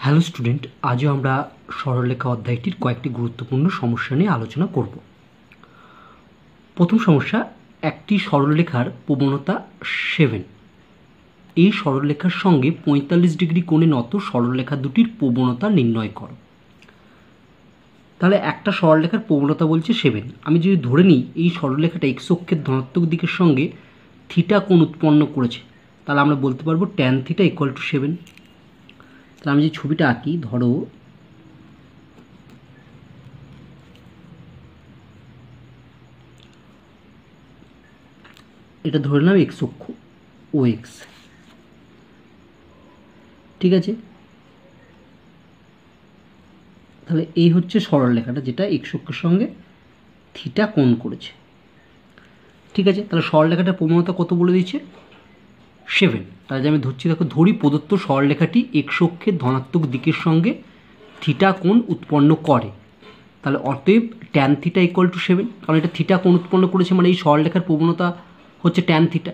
Hello student, আজও আমরা সরলরেখা অধ্যায়টির কয়েকটি গুরুত্বপূর্ণ সমস্যা নিয়ে আলোচনা করব। প্রথম সমস্যা, একটি সরলরেখার প্রবণতা 7। এই সরলরেখার সঙ্গে 45 ডিগ্রি কোণে নত সরলরেখা দুটির প্রবণতা নির্ণয় করো। তাহলে একটা সরলরেখার প্রবণতা বলছে 7। আমি যদি ধরে নিই এই সরলরেখাটা এক্স অক্ষের ধনাত্মক দিকের সঙ্গে থিটা কোণ উৎপন্ন করেছে, তাহলে আমরা বলতে পারবো ট্যান থিটা ইকুয়াল টু 7। তাহলে আমি যে ছবিটা আঁকি, ধরো এটা ধরে নিলাম এক্স অক্ষ ও এক্স, ঠিক আছে। তাহলে এই হচ্ছে সরলরেখাটা যেটা এক্স অক্ষের সঙ্গে থিটা কোণ করেছে, ঠিক আছে। তাহলে সরলরেখাটার প্রবণতা কত বলে দিয়েছে? 7। তাহলে আমি ধরছি, দেখো ধরি প্রদত্ত সরলরেখাটি এক্স অক্ষের ধনাত্মক দিকের সঙ্গে থিটা কোণ উৎপন্ন করে। তাহলে অতএব ট্যান থিটা ইকুয়াল টু 7, কারণ এটা থিটা কোণ উৎপন্ন করেছে, মানে এই সরলরেখার প্রবণতা হচ্ছে ট্যান থিটা।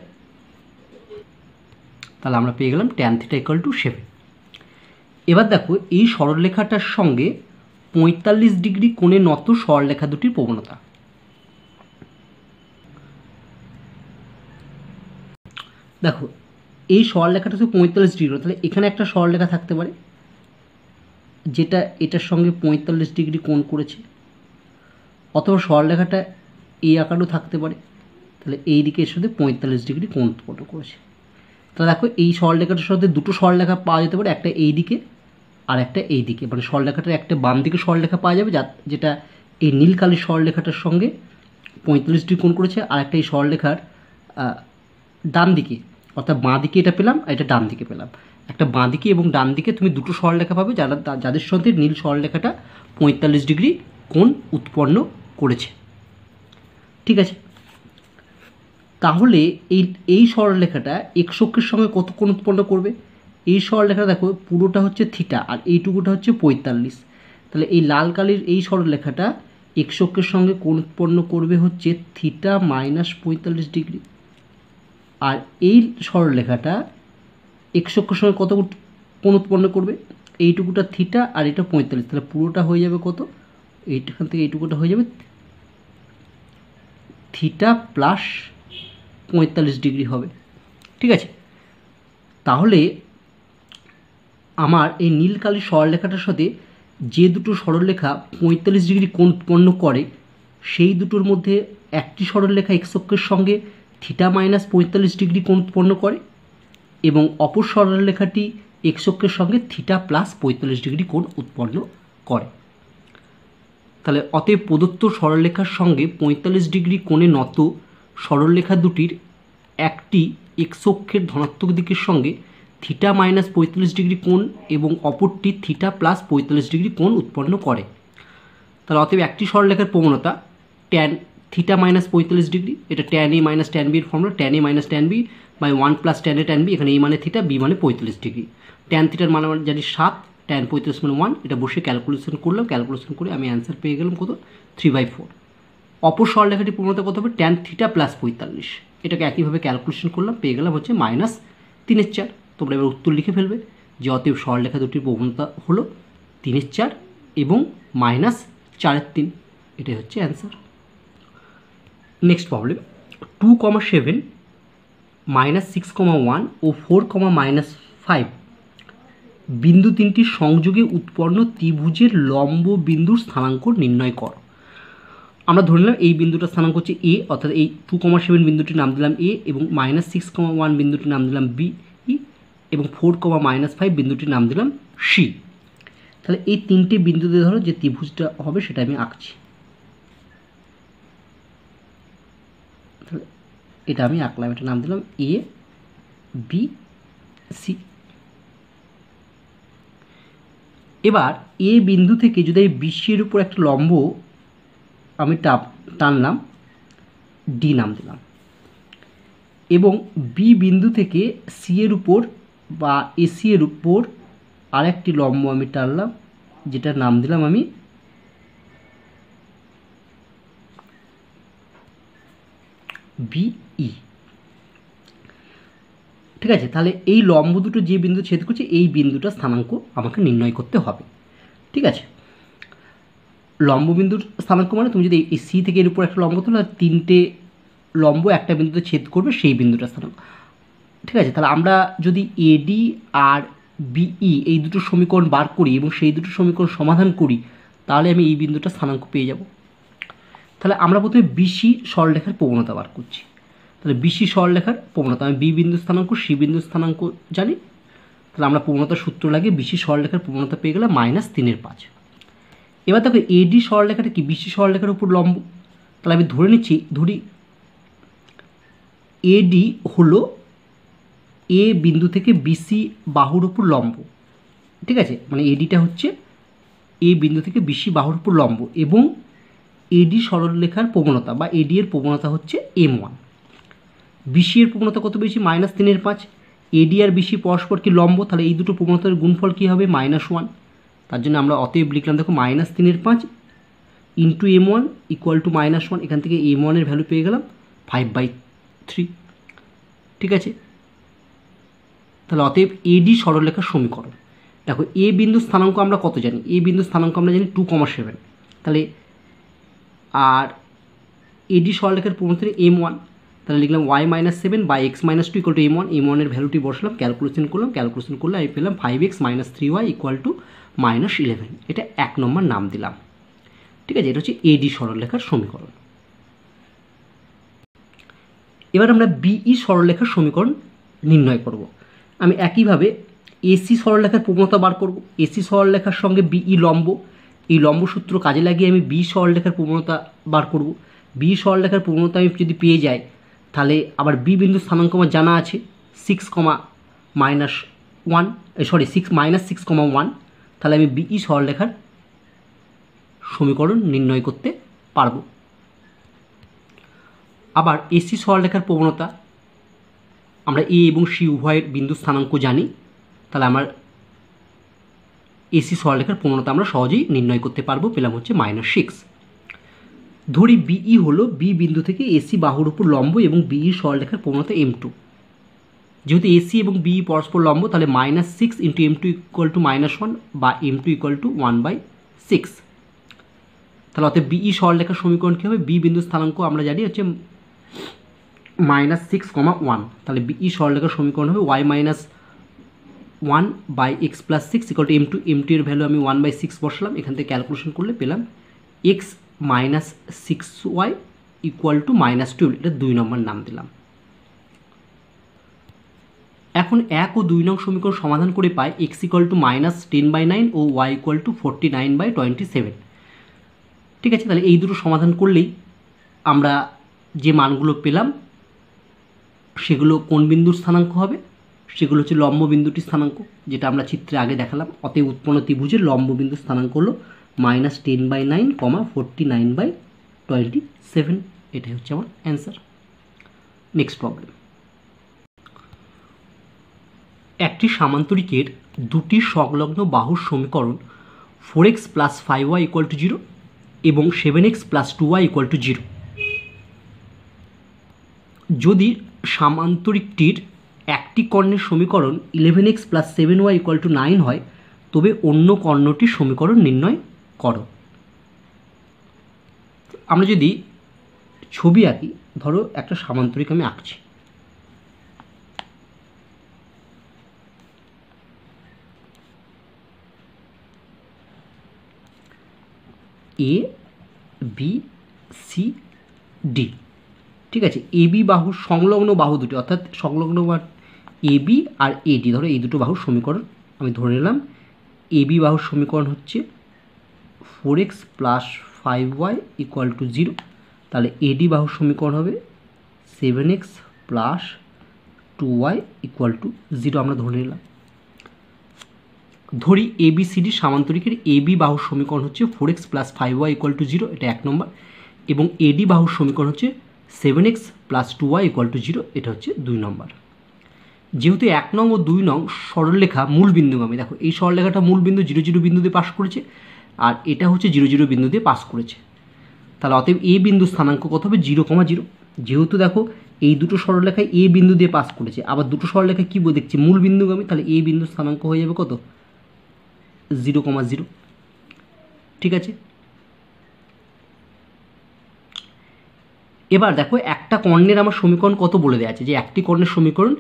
তাহলে আমরা পেয়ে গেলাম ট্যান থিটা ইকুয়াল টু 7। এবার দেখো এই সরলরেখাটার সঙ্গে 45 ডিগ্রি কোণে নত সরলরেখা দুটির প্রবণতা। দেখো এই সরলরেখাটা তো 45 ডিগ্রি, তাহলে এখানে একটা সরলরেখা থাকতে পারে যেটা এটার সঙ্গে 45 ডিগ্রি কোণ করেছে, অথবা সরলরেখাটা এই আকারেও থাকতে পারে, তাহলে এই দিকে এর সাথে 45 ডিগ্রি কোণ উৎপন্ন করেছে। তাহলে দেখো এই সরলরেখাটার সাথে দুটো সরলরেখা পাওয়া যেতে পারে, একটা এই দিকে আর একটা এই দিকে, মানে সরলরেখাটার একটা বাম দিকে সরলরেখা পাওয়া যাবে যেটা এই নীল কালির সরলরেখাটার সঙ্গে 45 ডিগ্রি কোণ করেছে, আর একটা এই সরলরেখার ডান দিকে, অর্থাৎ বাঁ দিকে এটা পেলাম আর এটা ডান দিকে পেলাম। একটা বাঁ দিকে এবং ডান দিকে তুমি দুটো সরলরেখা পাবে যাদের সাথে নীল সরলরেখাটা 45 ডিগ্রি কোণ উৎপন্ন করেছে, ঠিক আছে। তাহলে এই সরলরেখাটা এক্স অক্ষের সঙ্গে কত কোণ উৎপন্ন করবে? এই সরলরেখাটা দেখো পুরোটা হচ্ছে থিটা আর এইটুকুটা হচ্ছে 45। তাহলে এই লাল কালির এই সরলরেখাটা এক্স অক্ষের সঙ্গে কোণ উৎপন্ন করবে হচ্ছে থিটা মাইনাস 45 ডিগ্রি, আর এই সরলরেখাটা এক্স অক্ষের সঙ্গে কত কোণ উৎপন্ন করবে? এইটুকুটা থিটা আর এটা 45, তাহলে পুরোটা হয়ে যাবে কত? এইখান থেকে এইটুকুটা হয়ে যাবে থিটা প্লাস 45 ডিগ্রি হবে, ঠিক আছে। তাহলে আমার এই নীল কালির সরলরেখাটার সাথে যে দুটো সরলরেখা 45 ডিগ্রি কোণ উৎপন্ন করে, সেই দুটোর মধ্যে একটি সরলরেখা এক্স অক্ষের সঙ্গে থিটা মাইনাস 45 ডিগ্রি কোণ উৎপন্ন করে এবং অপর সরলরেখাটি এক্স অক্ষের সঙ্গে থিটা প্লাস 45 ডিগ্রি কোণ উৎপন্ন করে। তাহলে অতএব প্রদত্ত সরলরেখার সঙ্গে 45 ডিগ্রি কোণে নত সরলরেখা দুটির একটি এক্স অক্ষের ধনাত্মক দিকের সঙ্গে থিটা মাইনাস 45 ডিগ্রি কোণ এবং অপরটি থিটা প্লাস 45 ডিগ্রি কোণ উৎপন্ন করে। তাহলে অতএব একটি সরলরেখার প্রবণতা ট্যান থিটা মাইনাস 45 ডিগ্রি, এটা tan A minus tan B এর formula, tan A minus tan B by 1 plus tan A tan B, এখানে এ মানে থিটা, বি মানে 45 ডিগ্রি। ট্যান থিটার মানে জানি 7, ট্যান 45 মানে 1, এটা বসে ক্যালকুলেশন করলাম, ক্যালকুলেশন করে আমি অ্যান্সার পেয়ে গেলাম কত? 3/4। অপর সরলরেখাটির প্রবণতা কত হবে? ট্যান থিটা প্লাস 45, এটাকে একইভাবে ক্যালকুলেশন করলাম, পেয়ে গেলাম হচ্ছে মাইনাস 3/4। তোমরা এবার উত্তর লিখে ফেলবে যে অতএব সরলরেখা দুটির প্রবণতা হলো 3/4 এবং মাইনাস 4/3, এটাই হচ্ছে অ্যান্সার। নেক্সট প্রবলেম, 2,7 মাইনাস 6,1 ও 4,-5 বিন্দু তিনটির সংযোগে উৎপন্ন ত্রিভুজের লম্ব বিন্দুর স্থানাঙ্ক নির্ণয় করো। আমরা ধরে নিলাম এই বিন্দুটার স্থানাঙ্ক হচ্ছে এ, অর্থাৎ এই 2,7 বিন্দুটির নাম দিলাম এ এবং -6,1 বিন্দুটির নাম দিলাম বি এবং 4,-5 বিন্দুটির নাম দিলাম সি। তাহলে এই তিনটে বিন্দুতে ধরো যে ত্রিভুজটা হবে সেটা আমি আঁকছি। তাহলে এটা আমি আঁকলাম, এটা নাম দিলাম এ বি সি। এবার এ বিন্দু থেকে যদি আমি বিসি এর উপর একটা লম্ব আমি টানলাম, ডি নাম দিলাম, এবং বি বিন্দু থেকে সি এর উপর বা এসি এর উপর আরেকটি লম্ব আমি টানলাম, যেটার নাম দিলাম আমি বিই। ঠিক আছে, তাহলে এই লম্ব দুটো যে বিন্দু ছেদ করছে এই বিন্দুটা স্থানাঙ্ক আমাকে নির্ণয় করতে হবে। ঠিক আছে, লম্ব বিন্দুর স্থানাঙ্ক মানে তুমি যদি এই সি থেকে এর উপর একটা লম্ব তোলো, তিনটে লম্ব একটা বিন্দুতে ছেদ করবে সেই বিন্দুটা স্থানাঙ্ক। ঠিক আছে, তাহলে আমরা যদি এডি আর বিই এই দুটো সমীকরণ বার করি এবং সেই দুটো সমীকরণ সমাধান করি, তাহলে আমি এই বিন্দুটা স্থানাঙ্ক পেয়ে যাব। তাহলে আমরা প্রথমে বিসি সরলরেখার প্রবণতা বার করছি। তাহলে বিসি সরলরেখার প্রবণতা, আমি বি বিন্দু স্থানাঙ্ক সি বিন্দু স্থানাঙ্ক জানি, তাহলে আমরা প্রবণতার সূত্র লাগে বিসি সরলরেখার প্রবণতা পেয়ে গেলাম -3/5। এবার দেখো এডি সরলরেখাটা কি বিসি সরলরেখার উপর লম্ব, তাহলে আমি ধরে নিচ্ছি, ধরি এডি হলো এ বিন্দু থেকে বিসি বাহুর উপর লম্ব। ঠিক আছে, মানে এডিটা হচ্ছে এ বিন্দু থেকে বিসি বাহুর উপর লম্ব এবং এডি সরলরেখার প্রবণতা বা এডি এর প্রবণতা হচ্ছে m1। বিসি এর প্রবণতা কত পেয়েছি -3/5। এডি আর বিসি পরস্পর কি লম্ব, তাহলে এই দুটো প্রবণতার গুণফল কী হবে -1। তার জন্য আমরা অতএব লিখলাম দেখো -3/5 ইন্টু m1 ইকুয়াল টু -1। এখান থেকে m1 এর ভ্যালু পেয়ে গেলাম 5/3। ঠিক আছে, তাহলে অতএব এডি সরলরেখার সমীকরণ। দেখো এ বিন্দু স্থানাঙ্ক আমরা কত জানি, এ বিন্দু স্থানাঙ্ক আমরা জানি 2,7। তাহলে আর এডি সরলরেখার প্রবণতা m1, তাহলে লিখলাম y-7/x-2 equal to m1। m1 এর ভ্যালুটি বসলাম, ক্যালকুলেশন করলে আমি পেলাম 5x - 3y ইকুয়াল টু -11। এটা 1 নম্বর নাম দিলাম। ঠিক আছে, এটা হচ্ছে এডি সরলরেখার সমীকরণ। এবার আমরা বিই সরলরেখার সমীকরণ নির্ণয় করব। আমি একইভাবে এসি সরলরেখার প্রবণতা বার করব। এসি সরলরেখার সঙ্গে বিই লম্ব, এই লম্ব সূত্র কাজে লাগিয়ে আমি বি সরলরেখার প্রবণতা বার করব। বি সরলরেখার প্রবণতা আমি যদি পেয়ে যাই, তাহলে আবার বি বিন্দু স্থানাঙ্ক আমার জানা আছে 6,1, তাহলে আমি বিই সরলরেখার সমীকরণ নির্ণয় করতে পারবো। আবার এসি সরলরেখার প্রবণতা আমরা এ এবং সি উভয়ের বিন্দু স্থানাঙ্ক জানি, তাহলে আমার এসি সরলরেখার প্রবণতা আমরা সহজেই নির্ণয় করতে পারবো, পেলাম হচ্ছে -6। ধরি বিই হলো বি বিন্দু থেকে এসি বাহুর উপর লম্ব এবং বিই সরলরেখার প্রবণতা m2। যেহেতু এসি এবং বিই পরস্পর লম্ব, তাহলে -6 ইন্টু m2 ইকুয়াল টু -1 বা m2 ইকুয়াল টু 1/6। তাহলে অতএব বিই সরলরেখার সমীকরণ কী হবে, বি বিন্দু স্থানাঙ্ক আমরা জানি হচ্ছে -6,1। তাহলে বিই সরলরেখার সমীকরণ হবে y-1/x+6 equal to m2। m2 এর ভ্যালু আমি 1/6 বসালাম, এখান থেকে ক্যালকুলেশন করলে পেলাম x - 6y ইকুয়াল টু -12। এটা 2 নম্বর নাম দিলাম। এখন 1 ও 2 নং সমীকরণ সমাধান করে পাই x ইকুয়াল টু -10/9 ও y ইকুয়াল টু 49/27। ঠিক আছে, তাহলে এই দুটো সমাধান করলেই আমরা যে মানগুলো পেলাম সেগুলো কোন বিন্দুর স্থানাঙ্ক হবে, সেগুলো হচ্ছে লম্ব বিন্দুটির স্থানাঙ্ক, যেটা আমরা চিত্রে আগে দেখালাম। অতএব উৎপন্ন ত্রিভুজের লম্ব বিন্দুর স্থানাঙ্ক হলো -10/9, 49/27। এটাই হচ্ছে আমার অ্যান্সার। নেক্সট প্রবলেম, একটি সামান্তরিকের দুটি সংলগ্ন বাহুর সমীকরণ 4x + 5y = 0 এবং 7x + 2y = 0। যদি সামান্তরিকটির একটি কর্ণের সমীকরণ 11x + 7y = 9 হয়, তবে অন্য কর্ণটির সমীকরণ নির্ণয় করো। আমরা যদি ছবি আঁকি, ধরো একটা সামান্তরিক আমি আঁকছি, এ বি সি ডি। ঠিক আছে, এ বি বাহুর সংলগ্ন বাহু দুটি, অর্থাৎ সংলগ্ন এ বি আর এডি, ধরো এই দুটো বাহুর সমীকরণ আমি ধরে নিলাম। এ বি বাহুর সমীকরণ হচ্ছে 4x + 5y = 0। তাহলে এডি বাহুর সমীকরণ হবে 7x + 2y = 0, আমরা ধরে নিলাম। ধরি A B C D সামান্তরিকের A B বাহুর সমীকরণ হচ্ছে 4x + 5y = 0, এটা 1 নম্বর, এবং এডি বাহুর সমীকরণ হচ্ছে 7x + 2y = 0, এটা হচ্ছে 2 নম্বর। যেহেতু 1 নং ও 2 নং সরলরেখা মূল বিন্দুগামী, দেখো এই সরলরেখাটা মূল বিন্দু 0, 0 বিন্দু দিয়ে পাস করেছে, আর এটা হচ্ছে 0, 0 বিন্দু দিয়ে পাস করেছে। তাহলে অতএব এ বিন্দু স্থানাঙ্ক কত হবে 0, 0। যেহেতু দেখো এই দুটো সরলরেখায় এ বিন্দু দিয়ে পাস করেছে, আবার দুটো সরলরেখায় কী দেখছি মূল বিন্দুগামী, তাহলে এ বিন্দু স্থানাঙ্ক হয়ে যাবে কত 0,0। ঠিক আছে, এবার দেখো একটা কর্ণের আমার সমীকরণ কত বলে দেওয়া আছে, যে একটি কর্ণের সমীকরণ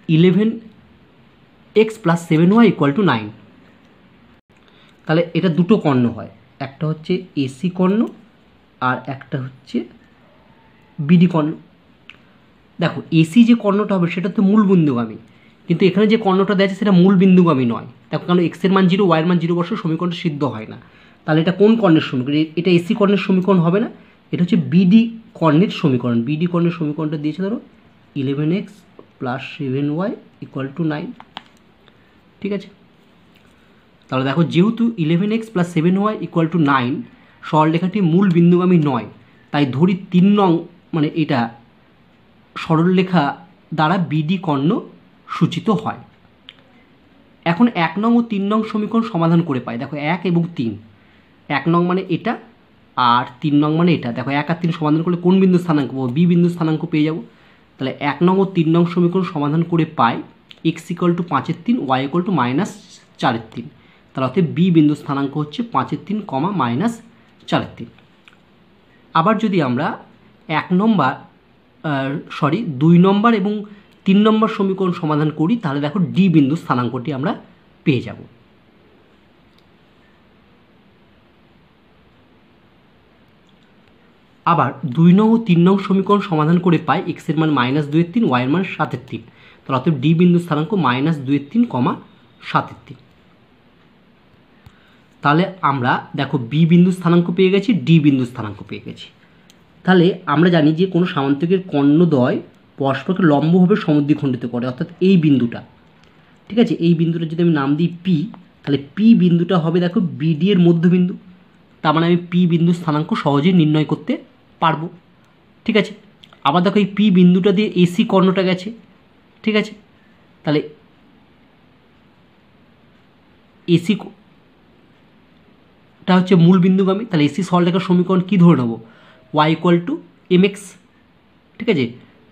11x + 7y = 9। তাহলে এটা দুটো কর্ণ হয়, একটা হচ্ছে এসি কর্ণ আর একটা হচ্ছে বিডি কর্ণ। দেখো এসি যে কর্ণটা হবে সেটা তো মূল বিন্দুগামী, কিন্তু এখানে যে কর্ণটা দেওয়া আছে সেটা মূল বিন্দুগামী নয়। দেখো কারণ এক্সের মান 0, ওয়াইয়ের মান 0 বসে সমীকরণটা সিদ্ধ হয় না। তাহলে এটা কোন কর্ণের সমীকরণ? এটা এসি কর্ণের সমীকরণ হবে না, এটা হচ্ছে বিডি কর্ণের সমীকরণ। বিডি কর্ণের সমীকরণটা দিয়েছে ধরো 11x + 7y = 9। ঠিক আছে, তাহলে দেখো যেহেতু 11x + 7y = 9 সরলরেখাটি মূল বিন্দুগামী নয়, তাই ধরি 3 নং মানে এটা সরলরেখা দ্বারা বিডি কর্ণ সূচিত হয়। এখন 1 নং ও 3 নং সমীকরণ সমাধান করে পাই। দেখো 1 এবং 3, 1 নং মানে এটা আর 3 নং মানে এটা। দেখো 1 আর 3 সমাধান করলে কোন বিন্দু স্থানাঙ্ক পাবো? বি বিন্দু স্থানাঙ্ক পেয়ে যাব। তাহলে 1 নং ও 3 নং সমীকরণ সমাধান করে পাই x = 5/3, y = -4/3। তাহলে অর্থাৎ বি বিন্দু স্থানাঙ্ক হচ্ছে 5/3, -4/3। আবার যদি আমরা 2 নম্বর এবং 3 নম্বর সমীকরণ সমাধান করি তাহলে দেখো ডি বিন্দু স্থানাঙ্কটি আমরা পেয়ে যাব। আবার 2 নং ও 3 নং সমীকরণ সমাধান করে পাই x এর মান -2/3, y এর মান 7/3। তাহলে অতএব ডি বিন্দু স্থানাঙ্ক -2/3, 7/3। তাহলে আমরা দেখো বি বিন্দু স্থানাঙ্ক পেয়ে গেছি, ডি বিন্দু স্থানাঙ্ক পেয়ে গেছি। তাহলে আমরা জানি যে কোনো সামান্তরিকের কর্ণদ্বয় পরস্পরকে লম্বভাবে সমদ্বিখণ্ডিত করে, অর্থাৎ এই বিন্দুটা। ঠিক আছে, এই বিন্দুটা যদি আমি নাম দিই পি, তাহলে পি বিন্দুটা হবে দেখো বিডি এর মধ্যবিন্দু। তার মানে আমি পি বিন্দু স্থানাঙ্ক সহজেই নির্ণয় করতে পারবো। ঠিক আছে, আবার দেখো এই পি বিন্দুটা দিয়ে এসি কর্ণটা গেছে। ঠিক আছে, তাহলে এসিটা হচ্ছে মূল বিন্দুগামী, তাহলে এসি সরলরেখার সমীকরণ কী ধরে নেবো? y = mx। ঠিক আছে,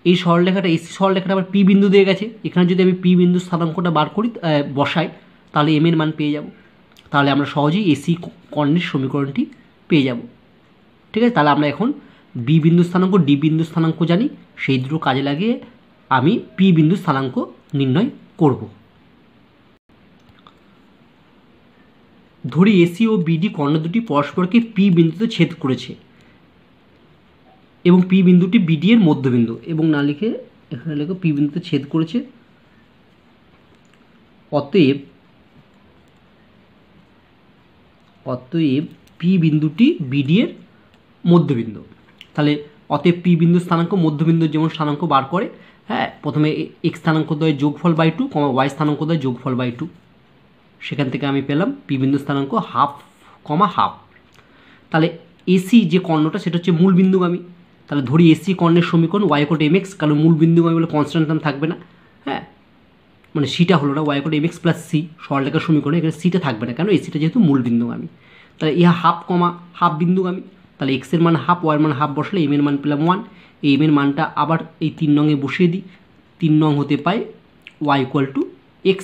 এই সরলরেখাটা এসি সরলরেখাটা আবার পি বিন্দু দিয়ে গেছে, এখানে যদি আমি পি বিন্দু স্থানাঙ্কটা বার করি বসাই তাহলে এম এর মান পেয়ে যাব। তাহলে আমরা সহজেই এসি কর্ণের সমীকরণটি পেয়ে যাব। ঠিক আছে, তাহলে আমরা এখন বি বিন্দু স্থানাঙ্ক, ডি বিন্দু স্থানাঙ্ক জানি, সেই দুটো কাজে লাগিয়ে আমি পি বিন্দু স্থানাঙ্ক নির্ণয় করব। ধরি এসি ও বিডি কর্ণ দুটি পরস্পরকে পি বিন্দুতে ছেদ করেছে এবং পি বিন্দুটি বিডি এর মধ্যবিন্দু, এবং না লিখে এখানে লেখো পি বিন্দুতে ছেদ করেছে। অতএব পি বিন্দুটি বিডি এর মধ্যবিন্দু। তাহলে অতএব পি বিন্দু স্থানাঙ্ক মধ্যবিন্দুর যেমন স্থানাঙ্ক বার করে, হ্যাঁ, প্রথমে এক্স স্থানাঙ্ক দ্বয় যোগফল বাই 2, ওয়াই স্থানাঙ্ক দ্বয় যোগফল বাই 2। সেখান থেকে আমি পেলাম পি বিন্দু স্থানাঙ্ক হাফ, হাফ। তাহলে এসি যে কর্ণটা সেটা হচ্ছে মূল বিন্দুগামী। তাহলে ধরি এসি কর্ণের সমীকরণ y = mx, কারণ মূল বিন্দুগামী বলে কনস্ট্যান্ট টার্ম থাকবে না। হ্যাঁ, মানে সিটা হলো না, y = mx + c সরলরেখার সমীকরণে এখানে সিটা থাকবে না, কেন? এসিটা যেহেতু মূল বিন্দুগামী। তাহলে ইহা হাফ, হাফ বিন্দুগামী। তাহলে এক্স এর মান হাফ, ওয়াই এর মান হাফ বসলে এম এর মান পেলাম 1। এই এম এর মানটা আবার এই 3 নংয়ে বসিয়ে দিই। 3 নং হতে পাই y = x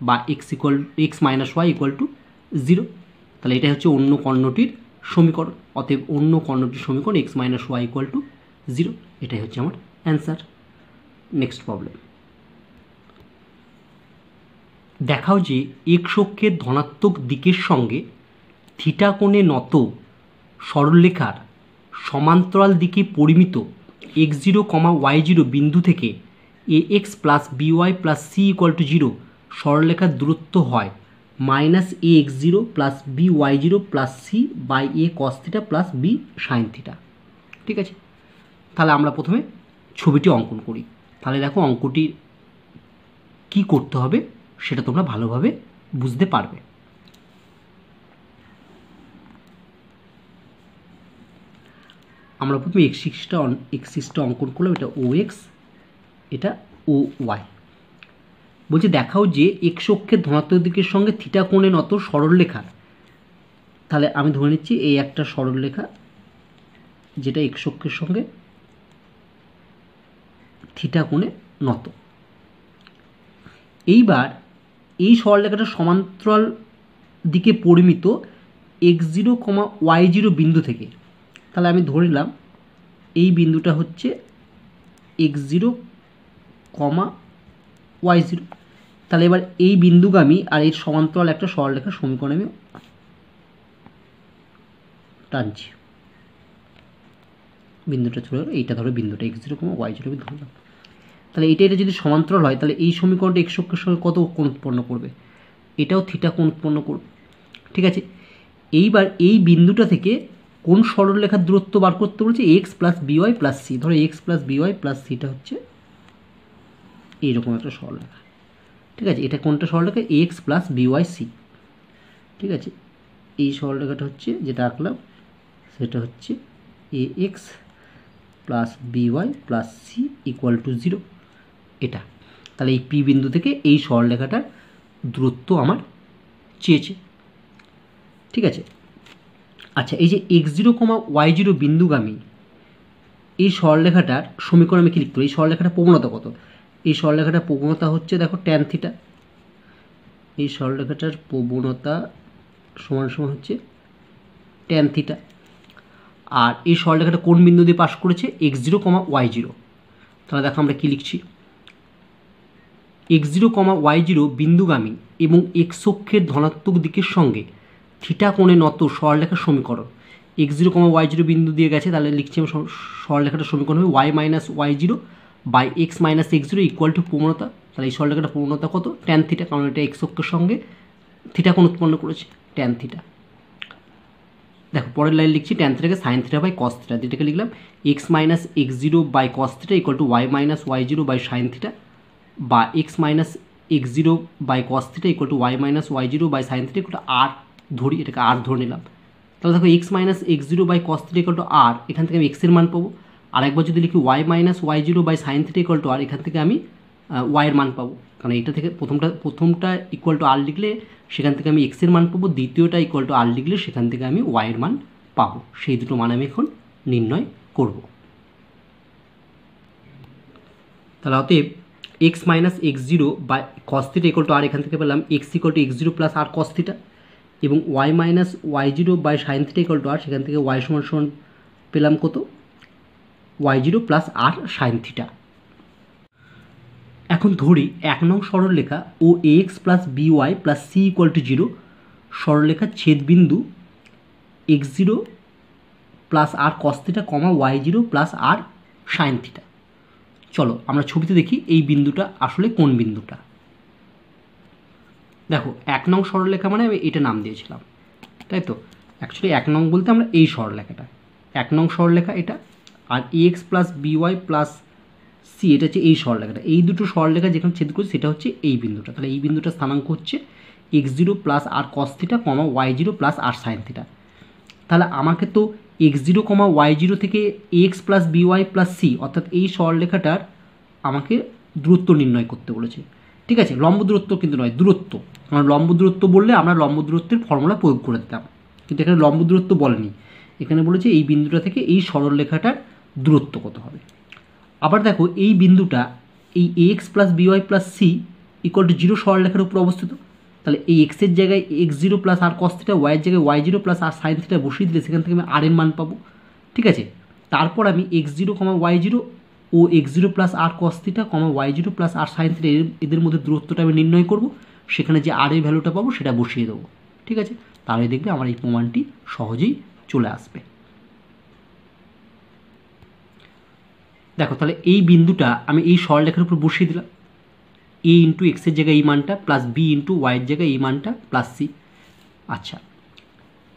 বা x - y = 0। তাহলে এটা হচ্ছে অন্য কর্ণটির সমীকরণ। অতএব অন্য কর্ণটির সমীকরণ x - y = 0। এটাই হচ্ছে আমার অ্যান্সার। নেক্সট প্রবলেম, দেখাও যে এক্স অক্ষের ধনাত্মক দিকের সঙ্গে থিটা কোণে নত সরলরেখার সমান্তরাল দিকে পরিমিত x0, y0 বিন্দু থেকে ax + by + c = 0 সরলরেখার দূরত্ব হয় -ax0 + by0 + c/a cos θ + b sin θ। ঠিক আছে, তাহলে আমরা প্রথমে ছবিটি অঙ্কন করি। তাহলে দেখো অঙ্কটি কি করতে হবে সেটা তোমরা ভালোভাবে বুঝতে পারবে। আমরা প্রথমে এক্সিসটা অঙ্কন করলাম, এটা OX, এটা OY। বলছে দেখাও যে এক্স অক্ষের ধনাত্মক দিকের সঙ্গে থিটা কোণে নত সরলরেখার, তাহলে আমি ধরে নিচ্ছি এই একটা সরলরেখা যেটা এক্স অক্ষের সঙ্গে থিটা কোণে নত। এইবার এই সরলরেখাটা সমান্তরাল দিকে পরিমিত x0, y0 বিন্দু থেকে, তাহলে আমি ধরে নিলাম এই বিন্দুটা হচ্ছে x0, y0। তাহলে এবার এই বিন্দুগামী আর এর সমান্তরাল একটা সরলরেখার সমীকরণ আমি টানছি। বিন্দুটা চলে গেল, এইটা ধরো বিন্দুটা x0, y0 আমি ধরলাম। তাহলে এটা যদি সমান্তরাল হয় তাহলে এই সমীকরণটা x অক্ষের সঙ্গে কত কোণ উৎপন্ন করবে? এটাও থিটা কোণ উৎপন্ন করবে। ঠিক আছে, এইবার এই বিন্দুটা থেকে কোন সরলরেখার দূরত্ব বার করতে বলেছে? x plus by plus c। ধরো x প্লাস by প্লাস সিটা হচ্ছে এইরকম একটা সরলরেখা। ঠিক আছে, এটা কোনটা সরলরেখা? x plus by c। ঠিক আছে, এই সরলরেখাটা হচ্ছে যেটা আঁকলাম সেটা হচ্ছে ax plus by plus c equal to 0, এটা। তাহলে এই পি বিন্দু থেকে এই সরলরেখাটার দূরত্ব আমার চেয়েছে। ঠিক আছে, আচ্ছা এই যে x0, y0 বিন্দুগামী এই সরলরেখাটার সমীকরণ আমি কি লিখতে পারি? এই সরলরেখাটার প্রবণতা কত? এই সরলরেখাটার প্রবণতা হচ্ছে দেখো ট্যান থিটা। এই সরলরেখাটার প্রবণতা সমান সমান হচ্ছে ট্যান থিটা। আর এই সরলরেখাটা কোন বিন্দু দিয়ে পাস করেছে? x0, y0। তাহলে দেখো আমরা কি লিখছি, x0, y0 বিন্দুগামী এবং x অক্ষের ধনাত্মক দিকের সঙ্গে থিটা কোণে নত সরলরেখার সমীকরণ। x0, y0 বিন্দু দিয়ে গেছে, তাহলে লিখছি আমি সরলরেখাটার সমীকরণ হবে y minus y0 by x minus x0 equal to প্রবণতা। তাহলে এই সরলরেখাটার প্রবণতা কত? ট্যান থিটা, কারণ এটা x অক্ষের সঙ্গে থিটা কোণ উৎপন্ন করেছে, ট্যান থিটা। দেখো পরের লাইন লিখছি ট্যান থিটাকে sine theta by cos theta, যেটাকে লিখলাম x minus x0 by cos theta equal to y minus y0 by sine theta, বা x minus x0 by cos theta equal to y minus y0 by sine theta equal to r ধরি, এটাকে r ধরে নিলাম। তাহলে দেখো x minus x0 by cos theta equal to r, এখান থেকে আমি x এর মান পাবো। আর একবার যদি লিখি y minus y0 by sine theta equal to r, এখান থেকে আমি y এর মান পাবো, কারণ এইটা থেকে প্রথমটা ইকুয়াল টু r লিখলে সেখান থেকে আমি x এর মান পাবো, দ্বিতীয়টা ইকুয়াল টু r লিখলে সেখান থেকে আমি y এর মান পাবো। সেই দুটো মান আমি এখন নির্ণয় করব। তাহলে অতএব x minus x0 by cos theta equal to r, এখান থেকে পেলাম x equal to x0 plus r cos theta, এবং y minus y0 by sine theta equal to r, সেখান থেকে y সমান সমান পেলাম কত? y0 plus r sine theta. এখন ধরি 1 নং সরলরেখা ও ax plus by plus c equal to 0 সরলরেখার ছেদবিন্দু x0 plus r cos theta, y0 plus r sine theta. চলো আমরা ছবিতে দেখি এই বিন্দুটা আসলে কোন বিন্দুটা। দেখো 1 নং সরলরেখা মানে আমি এটা নাম দিয়েছিলাম, তাই তো? অ্যাকচুয়ালি 1 নং বলতে আমরা এই সরলরেখাটা 1 নং সরলরেখা এটা, আর ax plus by plus c এটা হচ্ছে এই সরলরেখাটা। এই দুটো সরলরেখা যেখানে ছেদ করছে সেটা হচ্ছে এই বিন্দুটা। তাহলে এই বিন্দুটার স্থানাঙ্ক হচ্ছে x0 plus r cos theta, y0 plus r sine theta. তাহলে আমাকে তো x0, y0 থেকে ax plus by plus c অর্থাৎ এই সরলরেখাটার আমাকে দূরত্ব নির্ণয় করতে বলেছে। ঠিক আছে, লম্ব দূরত্ব কিন্তু নয়, দূরত্ব। কারণ লম্ব দূরত্ব বললে আমরা লম্ব দূরত্বের ফর্মুলা প্রয়োগ করে দিতাম, কিন্তু এখানে লম্ব দূরত্ব বলেনি, এখানে বলেছে এই বিন্দুটা থেকে এই সরলরেখাটার দূরত্ব কত হবে। আবার দেখো এই বিন্দুটা এই ax plus by plus c equal to 0 সরলরেখার উপর অবস্থিত। তাহলে এই x এর জায়গায় x0 plus r cos theta, y এর জায়গায় y0 plus r sin theta বসিয়ে দিলে সেখান থেকে আমি r এর মান পাবো। ঠিক আছে, তারপর আমি x0, y0 ও x0 plus r cos theta, y0 plus r sin theta এদের মধ্যে দূরত্বটা আমি নির্ণয় করব, সেখানে যে r এর ভ্যালুটা পাবো সেটা বসিয়ে দেবো। ঠিক আছে, তাহলে দেখবে আমার এই প্রমাণটি সহজেই চলে আসবে। দেখো তাহলে এই বিন্দুটা আমি এই সরলরেখার উপর বসিয়ে দিলাম, a ইন্টু এক্সের জায়গায় এই মানটা প্লাস b ইন্টু ওয়াইয়ের জায়গায় এই মানটা প্লাস c। আচ্ছা,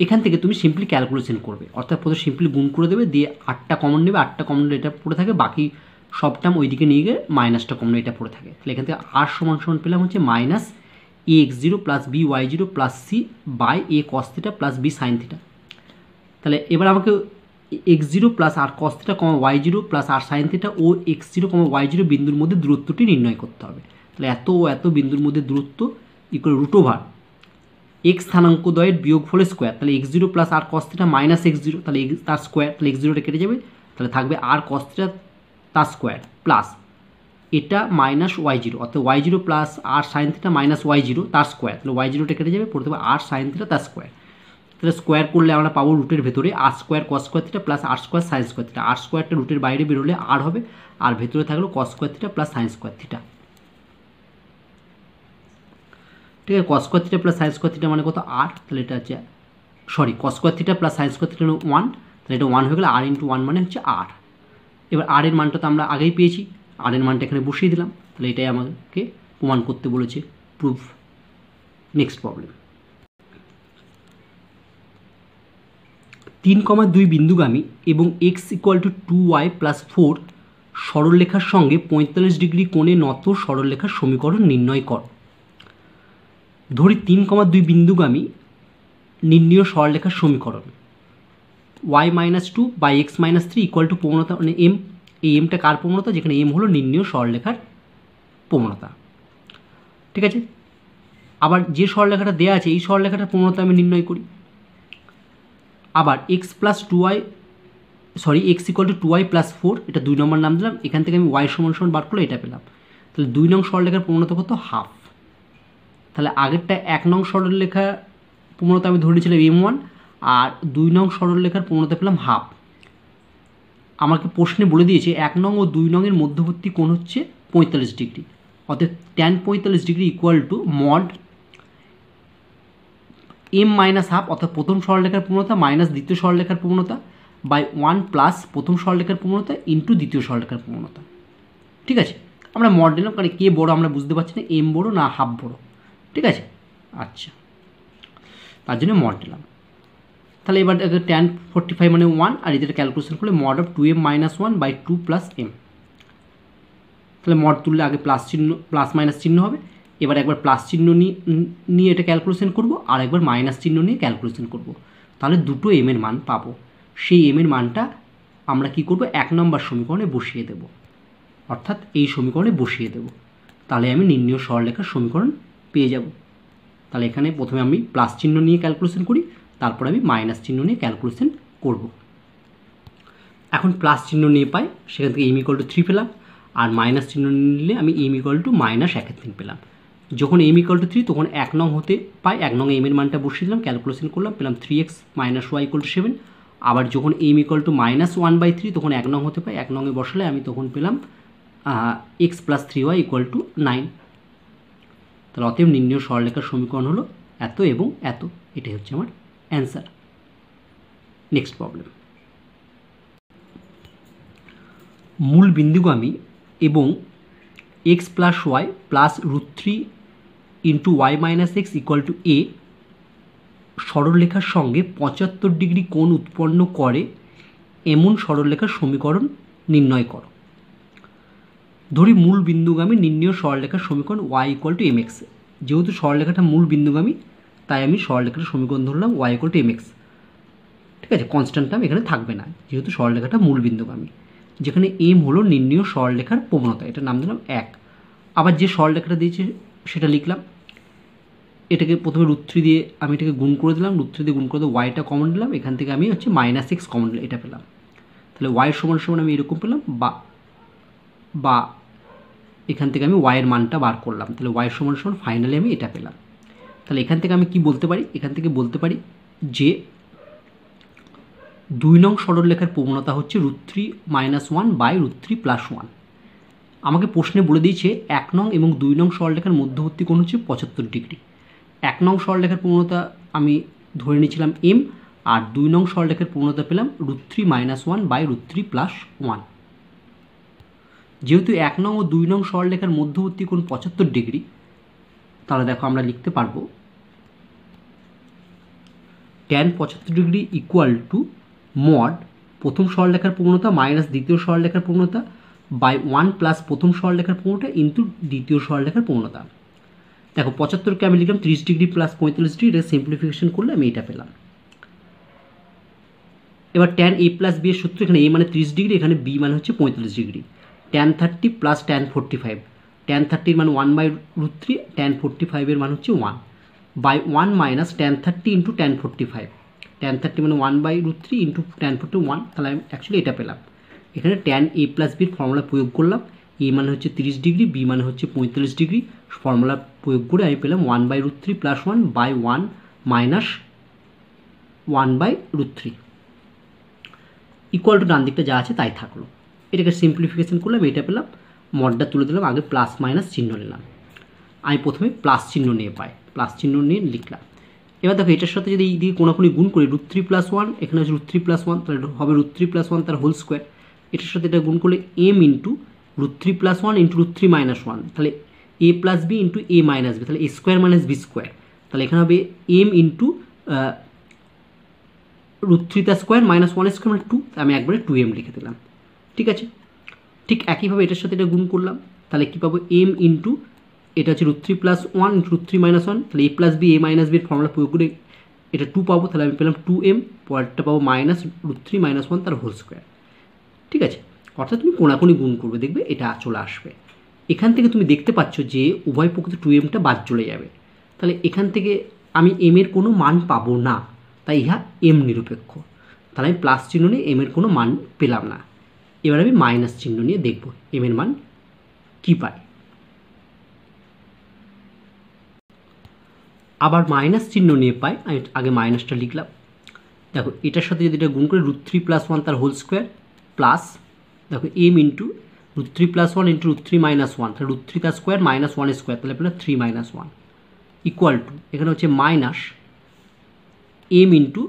এখান থেকে তুমি সিম্পলি ক্যালকুলেশন করবে, অর্থাৎ প্রথমে সিম্পলি গুণ করে দেবে, দিয়ে 8টা কমন নেবে, 8টা কমন এটা পড়ে থাকে, বাকি সব টার্ম ওইদিকে নিয়ে গিয়ে মাইনাসটা কমন এটা পড়ে থাকে। তাহলে এখান থেকে r সমান সমান পেলাম হচ্ছে minus a x0 plus b y0 plus c by a cos theta plus b sine theta. তাহলে এবার আমাকে x0 plus r cos theta, y0 plus r sine theta ও x0, y0 বিন্দুর মধ্যে দূরত্বটি নির্ণয় করতে হবে। তাহলে এত ও এত বিন্দুর মধ্যে দূরত্ব ইকুয়াল রুট ওভার x স্থানাঙ্ক দ্বয়ের বিয়োগফলের স্কোয়ার। তাহলে x0 plus r cos theta minus x0, তাহলে তার স্কোয়ার, তাহলে x0টা কেটে যাবে, তাহলে থাকবে r cos থিটা তার স্কোয়ার প্লাস এটা মাইনাস ওয়াই জিরো, অর্থাৎ Y zero plus R sine theta minus Y zero তার স্কোয়ার, তাহলে ওয়াই জিরোটা কেটে যাবে, পড়তে হবে আর সাইন থিটা তার স্কোয়ার। তাহলে স্কোয়ার করলে আমরা পাবো রুটের ভেতরে R square cos square theta plus R square sine square theta. R স্কোয়ারটা রুটের বাইরে বেরোলে আর হবে, আর ভেতরে থাকলো cos square theta plus sine square theta. ঠিক আছে, কস square theta plus sine square theta মানে কত আর, তাহলে এটা হচ্ছে সরি কস square theta plus sine square theta 1, তাহলে এটা 1 হয়ে গেলে আর ইন্টু 1 মানে হচ্ছে আর। এবার আর এর মানটা তো আমরা আগেই পেয়েছি, আর এর মানটা এখানে বসিয়ে দিলাম, তাহলে এটাই আমাকে প্রমাণ করতে বলেছে, প্রুফ। নেক্সট প্রবলেম, 3,2 বিন্দুগামী এবং x equal two 2y plus 4 সরলরেখার সঙ্গে 45 ডিগ্রি কোণে নত সরলরেখার সমীকরণ নির্ণয় কর। ধরি 3,2 বিন্দুগামী নির্ণীয় সরলরেখার সমীকরণ y minus 2 by x minus 3 equal to প্রবণতা মানে এম। এই এমটা কার প্রবণতা, যেখানে এম হলো নির্ণীয় সরলরেখার প্রবণতা। ঠিক আছে, আবার যে সরলরেখাটা দেওয়া আছে এই সরলরেখাটার প্রবণতা আমি নির্ণয় করি। আবার x plus 2y x equal two 2y plus 4, এটা 2 নম্বর নাম দিলাম, এখান থেকে আমি y সমান সমান বার করলে এটা পেলাম। তাহলে 2 নং সরলরেখার প্রবণতা কত, হাফ। তাহলে আগেরটা 1 নং সরলরেখার প্রবণতা আমি ধরে নিয়েছিলাম m1, আর 2 নং সরলরেখার প্রবণতা পেলাম হাফ। আমাকে প্রশ্নে বলে দিয়েছে 1 নং ও 2 নং এর মধ্যবর্তী কোণ হচ্ছে 45 ডিগ্রি, অর্থাৎ tan 45 degree equal to mod m minus half, অর্থাৎ প্রথম সরলরেখার প্রবণতা মাইনাস দ্বিতীয় সরলরেখার প্রবণতা বাই 1 প্লাস প্রথম সরলরেখার প্রবণতা ইন্টু দ্বিতীয় সরলরেখার প্রবণতা। ঠিক আছে, আমরা মড নিলাম, কারণ কে বড় আমরা বুঝতে পারছি না, এম বড় না হাফ বড়। ঠিক আছে, আচ্ছা, তার জন্য মড নিলাম। তাহলে এবার ট্যান 45 মানে 1, আর এদের ক্যালকুলেশন করলে mod of 2m minus 1 by 2 plus m. তাহলে মড তুললে আগে প্লাস চিহ্ন প্লাস মাইনাস চিহ্ন হবে, এবার একবার প্লাস চিহ্ন নিয়ে এটা ক্যালকুলেশন করব, আর একবার মাইনাস চিহ্ন নিয়ে ক্যালকুলেশন করব, তাহলে দুটো এম এর মান পাবো। সেই এম এর মানটা আমরা কি করব, 1 নম্বর সমীকরণে বসিয়ে দেব, অর্থাৎ এই সমীকরণে বসিয়ে দেব, তাহলে আমি নির্ণীয় সরলরেখার সমীকরণ পেয়ে যাব। তাহলে এখানে প্রথমে আমি প্লাস চিহ্ন নিয়ে ক্যালকুলেশন করি, তারপর আমি মাইনাস চিহ্ন নিয়ে ক্যালকুলেশন করব। এখন প্লাস চিহ্ন নিয়ে পাই, সেখান থেকে এম ইকুয়াল টু 3 পেলাম, আর মাইনাস চিহ্ন নিলে আমি এম ইকুয়াল টু মাইনাস 1/3 পেলাম। যখন এম ইকুয়াল টু 3 তখন 1 নং হতে পাই, 1 নং এম এর মানটা বসিয়ে দিলাম, ক্যালকুলেশন করলাম, পেলাম 3x minus Y equal two 7। আবার যখন এম ইকুয়াল টু মাইনাস 1/3 তখন 1 নং হতে পাই, 1 নংয়ে বসালে আমি তখন পেলাম x plus 3y equal to 9। তাহলে অতএব নির্ণীয় সরলরেখার সমীকরণ হলো এত এবং এত, এটাই হচ্ছে আমার অ্যান্সার। নেক্সট প্রবলেম, মূল বিন্দুগামী এবং X plus Y plus √3 into Y minus X equal to A সরলরেখার সঙ্গে 75 ডিগ্রি কোণ উৎপন্ন করে এমন সরলরেখার সমীকরণ নির্ণয় করো। ধরি মূল বিন্দুগামী নির্ণীয় সরলরেখার সমীকরণ y equal to m x. যেহেতু সরলরেখাটা মূল বিন্দুগামী তাই আমি সরলরেখার সমীকরণ ধরলাম y equal to m x. ঠিক আছে, কনস্ট্যান্ট টার্ম এখানে থাকবে না, যেহেতু সরলরেখাটা মূল বিন্দুগামী, যেখানে এম হলো নির্ণীয় সরলরেখার প্রবণতা, এটার নাম দিলাম 1। আবার যে সরলরেখাটা দিয়েছে সেটা লিখলাম, এটাকে প্রথমে √3 দিয়ে আমি এটাকে গুণ করে দিলাম, √3 দিয়ে গুণ করে দিয়ে ওয়াইটা কমন দিলাম, এখান থেকে আমি হচ্ছে মাইনাস এক্স কমন দিলাম, এটা পেলাম। তাহলে ওয়াই সমান সমান আমি এরকম পেলাম, বা এখান থেকে আমি ওয়াইয়ের মানটা বার করলাম, তাহলে ওয়াই সমান সমান ফাইনালি আমি এটা পেলাম। তাহলে এখান থেকে আমি কি বলতে পারি, এখান থেকে বলতে পারি যে 2 নং সরলরেখার প্রবণতা হচ্ছে √3 মাইনাস 1 বাই √3 প্লাস 1। আমাকে প্রশ্নে বলে দিয়েছে 1 নং এবং 2 নং সরলরেখার মধ্যবর্তী কোণ হচ্ছে 75 ডিগ্রি। 1 নং সরলরেখার প্রবণতা আমি ধরে নিয়েছিলাম এম, আর 2 নং সরলরেখার প্রবণতা পেলাম √3 মাইনাস 1 বাই √3 প্লাস 1। যেহেতু 1 নং ও 2 নং সরলরেখার মধ্যবর্তী কোণ 75 ডিগ্রি, তাহলে দেখো আমরা লিখতে পারবো tan 75 degree equal to mod প্রথম সরলরেখার প্রবণতা মাইনাস দ্বিতীয় সরলরেখার প্রবণতা বাই 1 প্লাস প্রথম সরলরেখার প্রবণতা ইন্টু দ্বিতীয় সরলরেখার প্রবণতা। দেখো 75কে আমি লিখলাম 30 ডিগ্রি প্লাস 45 ডিগ্রি, এটা সিম্পলিফিকেশন করলে আমি এটা পেলাম। এবার ট্যান এ প্লাস বি এর সূত্র, এখানে এ মানে 30 ডিগ্রি, এখানে বি মানে হচ্ছে 45 degree. Tan 30 plus tan 45, tan 30 মানে 1 বাই √3, ট্যান 45 এর মান হচ্ছে 1 by 1 minus tan 30 into tan 45, tan 30 মানে 1 বাই √3 ইন্টু ট্যান 41, তাহলে আমি অ্যাকচুয়ালি এটা পেলাম। এখানে ট্যান এ প্লাস বির ফর্মুলা প্রয়োগ করলাম, এ মানে হচ্ছে 30 ডিগ্রি, বি মানে হচ্ছে 45 ডিগ্রি। ফর্মুলা প্রয়োগ করে আমি পেলাম 1/√3 + 1/1 মাইনাস 1/√3 ইকুয়াল টু ডান দিকটা যা আছে তাই থাকলো। এটাকে সিম্পলিফিকেশন করলাম, এটা পেলাম, মডটা তুলে দিলাম, আগে প্লাস মাইনাস চিহ্ন নিলাম। আমি প্রথমে প্লাস চিহ্ন নিয়ে পাই, প্লাস চিহ্ন নিয়ে লিখলাম। এবার দেখো এটার সাথে যদি এই দিকে কোনাকুনি গুণ করি, √3 + 1, এখানে হচ্ছে √3 + 1, তাহলে হবে √3 + 1 তার হোল স্কোয়ার। এটার সাথে এটা গুণ করলে m ইন্টু √3 + 1 ইন্টু √3 - 1, তাহলে a + b into a - b, তাহলে a square minus b square. তাহলে এখানে হবে m ইন্টু √3 তার স্কোয়ার মাইনাস 1 স্কোয়ার মানে 2, আমি একবারে 2m লিখে দিলাম। ঠিক আছে, ঠিক একইভাবে এটার সাথে এটা গুণ করলাম, তাহলে কী পাবো, m ইন্টু এটা হচ্ছে √3 + 1 ইন্টু √3 - 1, তাহলে a + b a - b এর ফর্মুলা প্রয়োগ করে এটা 2 পাবো, তাহলে আমি পেলাম 2m, পরেরটা পাবো মাইনাস √3 - 1 তার হোল স্কোয়ার। ঠিক আছে, অর্থাৎ তুমি কোনাকুনি গুণ করবে, দেখবে এটা চলে আসবে। এখান থেকে তুমি দেখতে পাচ্ছ যে উভয় পক্ষে 2mটা বাদ চলে যাবে, তাহলে এখান থেকে আমি m এর কোনো মান পাবো না, তাই ইহা m নিরপেক্ষ। তাহলে আমি প্লাস চিহ্ন নিয়ে m এর কোনো মান পেলাম না। এবার আমি মাইনাস চিহ্ন নিয়ে দেখব m এর মান কী পাই। আবার মাইনাস চিহ্ন নিয়ে পাই, আমি আগে মাইনাসটা লিখলাম। দেখো এটার সাথে যদি এটা গুণ করে √3 + 1 তার হোল স্কোয়ার প্লাস, দেখো m ইন্টু √3 + 1 ইন্টু √3 - 1, তাহলে √3 তার স্কোয়ার মাইনাস 1 স্কোয়ার, তাহলে পেলাম 3 - 1 ইকুয়াল টু, এখানে হচ্ছে minus m into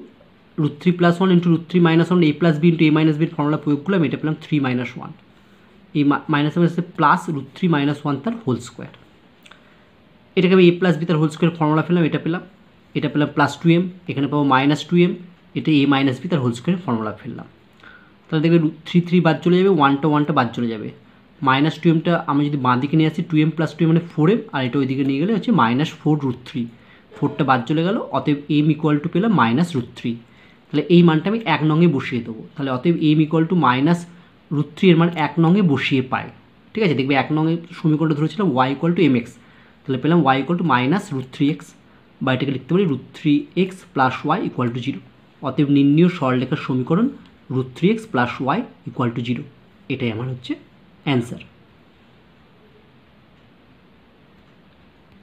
√3 + 1 into √3 - 1, a + b into a - b এর ফর্মুলা প্রয়োগ করলাম, এটা পেলাম 3 - 1, এই মাইনাস মাইনাসে প্লাস √3 - 1 তার হোল স্কোয়ার। এটাকে আমি a + b তার হোল স্কোয়ার ফর্মুলা পেলাম, এটা পেলাম প্লাস 2m, এখানে পাবো মাইনাস 2m, এটা a - b তার হোল স্কোয়ারের ফর্মুলা ফেললাম। তাহলে দেখবে 3 বাদ চলে যাবে, 1টা বাদ চলে যাবে, মাইনাস 2mটা আমি যদি বাঁ দিকে নিয়ে আসি 2m + 2m মানে 4m, আর এটা ওই দিকে নিয়ে গেলে হচ্ছে -4√3, 4টা বাদ চলে গেল, অতএব m ইকুয়াল টু পেলাম -√3। তাহলে এই মানটা আমি 1 নঙে বসিয়ে দেবো, তাহলে অতএব m ইকুয়াল টু -√3 এর মান 1 নঙে বসিয়ে পাই। ঠিক আছে, দেখবে 1 নঙে সমীকরণটা ধরেছিলাম y ইকুয়াল টু mx, তাহলে পেলাম y ইকুয়াল টু -√3x, বা এটাকে লিখতে পারি √3x + y ইকুয়াল টু 0। অতএব নির্ণীয় সরলরেখার সমীকরণ √3x + y ইকুয়াল টু 0, এটাই আমার হচ্ছে অ্যান্সার।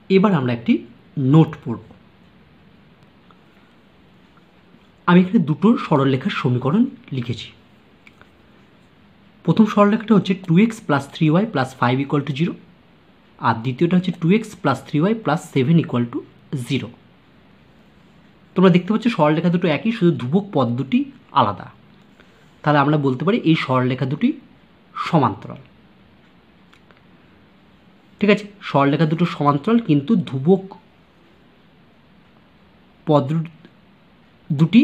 এবার আমরা একটি নোট পড়ব। আমি এখানে দুটো সরলরেখার সমীকরণ লিখেছি। প্রথম সরলরেখাটা হচ্ছে 2x + 3y + 5 ইকুয়াল টু 0, আর দ্বিতীয়টা হচ্ছে 2x + 3y + 7 ইকুয়াল টু 0। তোমরা দেখতে পাচ্ছ সরলরেখা দুটো একই, শুধু ধ্রুবক পদ দুটি আলাদা। তাহলে আমরা বলতে পারি এই সরলরেখা দুটি সমান্তরাল। ঠিক আছে, সরলরেখা দুটো সমান্তরাল, কিন্তু ধ্রুবক পদ দুটি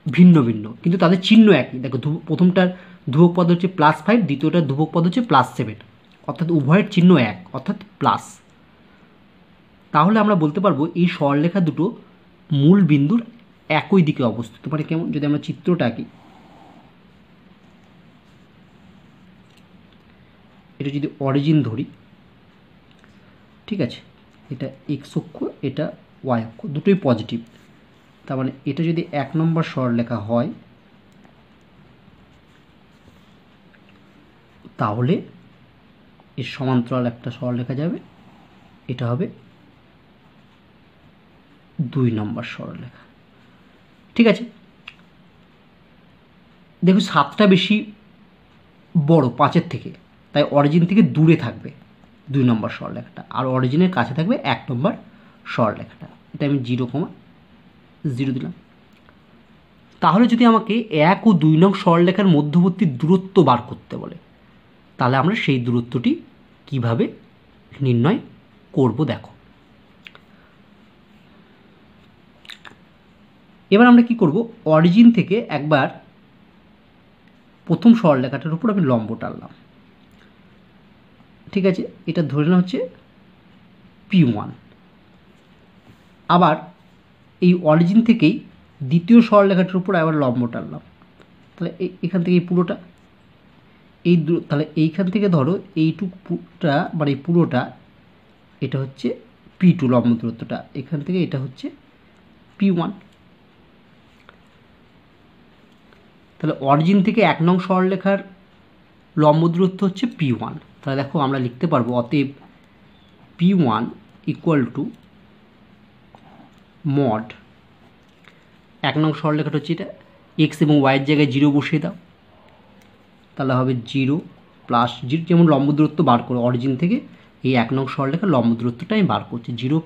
ভিন্ন ভিন্ন, কিন্তু তাদের চিহ্ন একই। দেখো প্রথমটার ধ্রুবক পদ হচ্ছে +5, দ্বিতীয়টার ধ্রুবক পদ হচ্ছে +7, অর্থাৎ উভয়ের চিহ্ন এক, অর্থাৎ প্লাস। তাহলে আমরা বলতে পারবো এই সরলরেখা দুটো মূল বিন্দুর একই দিকে অবস্থিত। মানে কেমন, যদি আমরা চিত্রটা আঁকি, এটা যদি অরিজিন ধরি, ঠিক আছে, এটা এক্স অক্ষ, এটা ওয়াই অক্ষ, দুটোই পজিটিভ। তার মানে এটা যদি 1 নম্বর সরলরেখা হয়, তাহলে এর সমান্তরাল একটা সরলরেখা যাবে, এটা হবে 2 নম্বর সরলরেখা। ঠিক আছে, দেখো 7টা বেশি বড় 5-এর থেকে, তাই অরিজিন থেকে দূরে থাকবে 2 নম্বর সরলরেখাটা, আর অরিজিনের কাছে থাকবে 1 নম্বর সরলরেখাটা। এটা আমি 0,0 দিলাম। তাহলে যদি আমাকে 1 ও 2 নং সরলরেখার মধ্যবর্তী দূরত্ব বার করতে বলে, তাহলে আমরা সেই দূরত্বটি কিভাবে নির্ণয় করব দেখো। এবার আমরা কি করব, অরিজিন থেকে একবার প্রথম সরলরেখাটার উপর আমি লম্ব টানলাম। ঠিক আছে, এটা ধরে নেওয়া হচ্ছে P1। আবার এই অরিজিন থেকেই দ্বিতীয় সরলরেখাটার উপর আবার লম্ব টানলাম, তাহলে এখান থেকে এই পুরোটা, তাহলে এইখান থেকে ধরো এইটুকুটা, মানে এই পুরোটা, এটা হচ্ছে P2 লম্ব দূরত্বটা, এখান থেকে এটা হচ্ছে P1। তাহলে অরিজিন থেকে 1 নং সরলরেখার লম্ব দূরত্ব হচ্ছে P1, তাহলে দেখো আমরা লিখতে পারবো অতএব P1 ইকুয়াল টু মড 1 নং সরলরেখাটা হচ্ছে এটা, এক্স এবং ওয়াইয়ের জায়গায় 0 বসিয়ে দাও, তাহলে হবে 0 প্লাস 0, যেমন লম্ব দূরত্ব বার করো অরিজিন থেকে, এই 1 নং সরলরেখার লম্ব দূরত্বটা আমি বার করছি, 0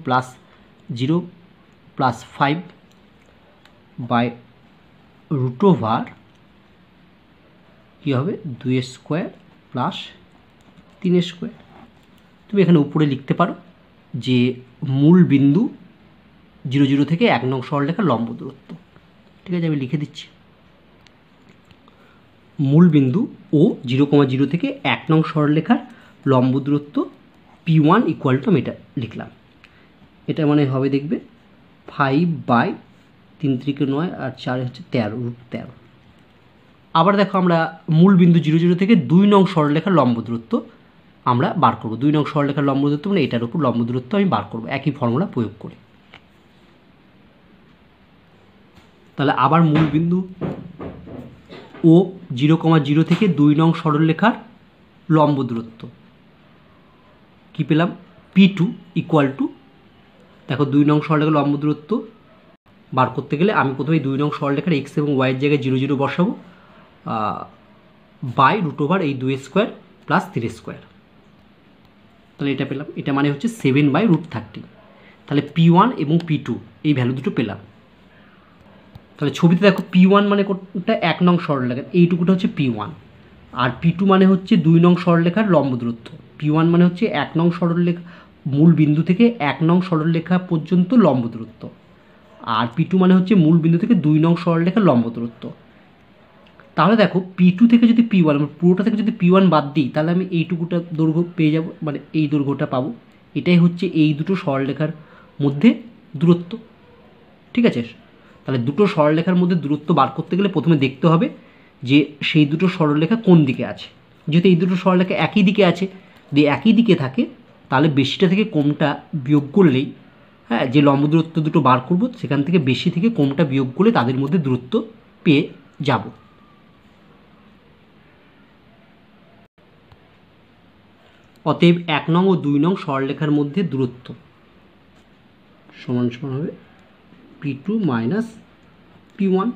প্লাস 5 বাই রুট ওভার কী হবে 2 স্কোয়ার প্লাস 3 স্কোয়ার। তুমি এখানে উপরে লিখতে পারো যে মূল বিন্দু 0 0 থেকে 1 নং সরলরেখার লম্ব দূরত্ব। ঠিক আছে, আমি লিখে দিচ্ছি মূল বিন্দু ও 0,0 থেকে 1 নং সরলরেখার লম্ব দূরত্ব P1 ইকুয়াল টু, আমি এটা লিখলাম। এটা মানে হবে দেখবে 5 বাই 3 3 9 আর 4 হচ্ছে 13, রুট 13। আবার দেখো আমরা মূল বিন্দু 0 0 থেকে 2 নং সরলরেখার লম্ব দূরত্ব আমরা বার করব। 2 নং সরলরেখার লম্ব দূরত্ব মানে এটার উপর লম্ব দূরত্ব আমি বার করব একই ফর্মুলা প্রয়োগ করে। তাহলে আবার মূল বিন্দু ও 0,0 থেকে 2 নং সরলরেখার লম্ব দূরত্ব কী পেলাম, P2 ইকুয়াল টু, দেখো 2 নং সরলরেখার লম্ব দূরত্ব বার করতে গেলে আমি প্রথমে 2 নং সরলরেখার এক্স এবং ওয়াইয়ের জায়গায় 0 0 বসাবো, বাই রুট ওভার এই 2 স্কোয়ার প্লাস 3 স্কোয়ার। তাহলে এটা পেলাম, এটা মানে হচ্ছে 7 বাই রুট 30। তাহলে P1 এবং P2 এই ভ্যালু দুটো পেলাম। তাহলে ছবিতে দেখো P1 মানে কোনটা, 1 নং সরলরেখা, এইটুকুটা হচ্ছে P1, আর P2 মানে হচ্ছে 2 নং সরলরেখার লম্ব দূরত্ব। P1 মানে হচ্ছে 1 নং সরলরেখা মূল বিন্দু থেকে 1 নং সরলরেখা পর্যন্ত লম্ব দূরত্ব, আর P2 মানে হচ্ছে মূল বিন্দু থেকে 2 নং সরলরেখার লম্ব দূরত্ব। তাহলে দেখো P2 থেকে যদি P1, পুরোটা থেকে যদি P1 বাদ দিই তাহলে আমি এইটুকুটা দৈর্ঘ্য পেয়ে যাব, মানে এই দৈর্ঘ্যটা পাবো। এটাই হচ্ছে এই দুটো সরলরেখার মধ্যে দূরত্ব। ঠিক আছে, তাহলে দুটো সরলরেখার মধ্যে দূরত্ব বার করতে গেলে প্রথমে দেখতে হবে যে সেই দুটো সরলরেখা কোন দিকে আছে। যেহেতু এই দুটো সরলরেখা একই দিকে আছে, যদি একই দিকে থাকে তাহলে বেশিটা থেকে কমটা বিয়োগ করলেই, হ্যাঁ, যে লম্ব দূরত্ব দুটো বার করব সেখান থেকে বেশি থেকে কমটা বিয়োগ করলে তাদের মধ্যে দূরত্ব পেয়ে যাব। অতএব 1 নং ও 2 নং সরলরেখার মধ্যে দূরত্ব সমান সমান হবে P2 মাইনাস P1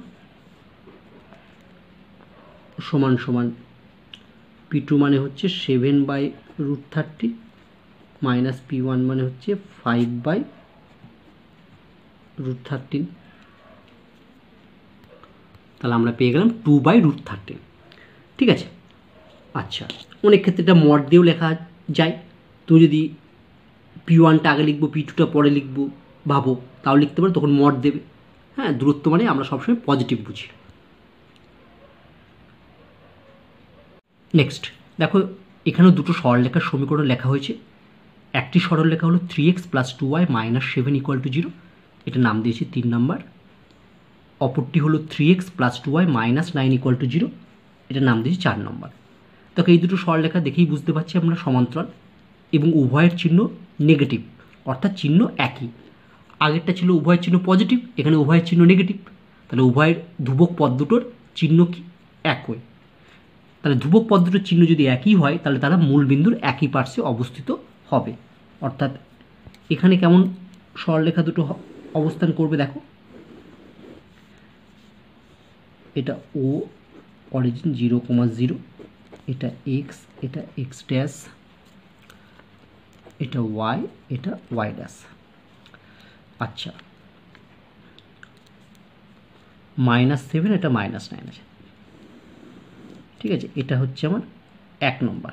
সমান সমান P2 মানে হচ্ছে 7 বাই রুট 30 মাইনাস P1 মানে হচ্ছে 5 বাই রুট 13। তাহলে আমরা পেয়ে গেলাম 2 বাই রুট 13। ঠিক আছে, আচ্ছা, অনেক ক্ষেত্রে এটা মড দিয়েও লেখা যায়। তো যদি P1টা আগে লিখবো P2টা পরে লিখবো ভাবো, তাও লিখতে পারো, তখন মড দেবে। হ্যাঁ, দূরত্ব মানে আমরা সবসময় পজিটিভ বুঝি। নেক্সট দেখো এখানেও দুটো সরলরেখার সমীকরণ লেখা হয়েছে। একটি সরলরেখা হলো 3x plus 2y minus 7 equal to 0, এটা নাম দিয়েছি 3 নম্বর। অপরটি হলো 3x plus 2y minus 9 equal to 0, এটা নাম দিয়েছি 4 নম্বর। দেখো এই দুটো সরলরেখা দেখেই বুঝতে পারছি আমরা সমান্তরাল এবং উভয়ের চিহ্ন নেগেটিভ, অর্থাৎ চিহ্ন একই। আগেরটা ছিল উভয়ের চিহ্ন পজিটিভ, এখানে উভয়ের চিহ্ন নেগেটিভ, তাহলে উভয়ের ধ্রুবক পদ দুটোর চিহ্ন কি একই। তাহলে ধ্রুবক পদ দুটোর চিহ্ন যদি একই হয় তাহলে তারা মূল বিন্দুর একই পার্শ্বে অবস্থিত হবে। অর্থাৎ এখানে কেমন সরলরেখা দুটো অবস্থান করবে দেখো, এটা ও অরিজিন 0,0, এটা এক্স, এটা এক্স ড্যাশ, এটা ওয়াই, এটা ওয়াই ড্যাশ। আচ্ছা, -7, এটা -9 আছে। ঠিক আছে, এটা হচ্ছে আমার 1 নম্বর।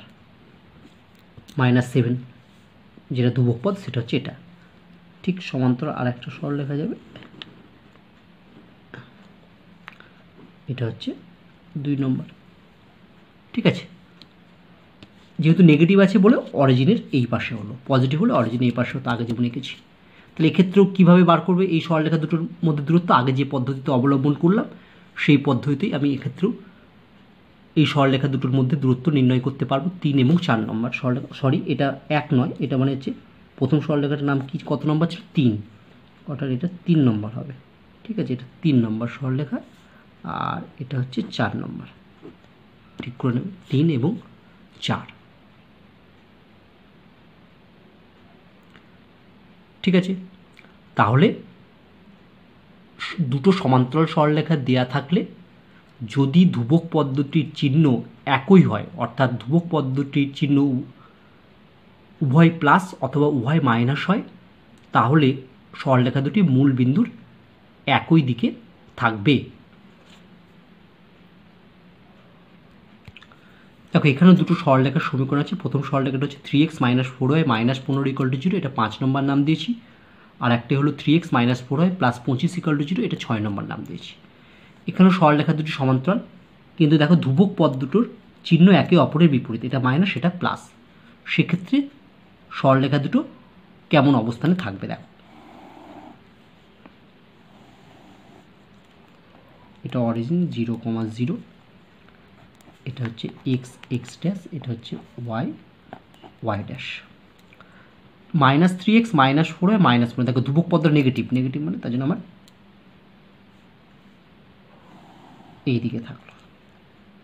-7 যেটা ধ্রুবক পদ সেটা হচ্ছে এটা। ঠিক সমান্তরাল আর একটা সরলরেখা যাবে, এটা হচ্ছে 2 নম্বর। ঠিক আছে, যেহেতু নেগেটিভ আছে বলে অরিজিনের এই পাশে হলো, পজিটিভ হলে অরিজিনের এই পাশে হতো, আগে যেমন এঁকেছি। তাহলে এক্ষেত্রেও কীভাবে বার করবে এই সরলরেখা দুটোর মধ্যে দূরত্ব, আগে যে পদ্ধতিতে অবলম্বন করলাম সেই পদ্ধতিতেই আমি এক্ষেত্রেও এই সরলরেখা দুটোর মধ্যে দূরত্ব নির্ণয় করতে পারবো। 3 এবং 4 নম্বর সরলরেখা, সরি এটা 1 নয়, এটা মানে হচ্ছে প্রথম সরলরেখাটার নাম কি, কত নম্বর ছিল, 3, অর্থাৎ এটা 3 নম্বর হবে। ঠিক আছে, এটা 3 নম্বর সরলরেখা আর এটা হচ্ছে 4 নম্বর। ঠিক করে নেবে 3 এবং 4। ঠিক আছে, তাহলে দুটো সমান্তরাল সরলরেখা দেয়া থাকলে যদি ধ্রুবক পদ্ধতির চিহ্ন একই হয়, অর্থাৎ ধ্রুবক পদ্ধতির চিহ্ন উভয় প্লাস অথবা উভয় মাইনাস হয়, তাহলে সরলরেখা দুটি মূল বিন্দুর একই দিকে থাকবে। দেখো এখানে দুটো সরলরেখার সমীকরণ আছে। প্রথম সরলরেখাটা হচ্ছে 3x - 4y - 15 = 0, এটা 5 নম্বর নাম দিয়েছি। আর একটি হলো 3x - 4y + 25 = 0, এটা 6 নম্বর নাম দিয়েছি। এখানে সরলরেখা দুটি সমান্তরাল, কিন্তু দেখো ধ্রুবক পদ দুটোর চিহ্ন একে অপরের বিপরীত, এটা মাইনাস এটা প্লাস। সেক্ষেত্রে সরলরেখা দুটো কেমন অবস্থানে থাকবে দেখো। এটা অরিজিন 0, 0, এটা হচ্ছে x x ড্যাশ, এটা হচ্ছে y y dash. -3x - 4y -1, দেখো ধ্রুবক পদ নেগেটিভ, নেগেটিভ মানে তার জন্য আমার এই দিকে থাকলো।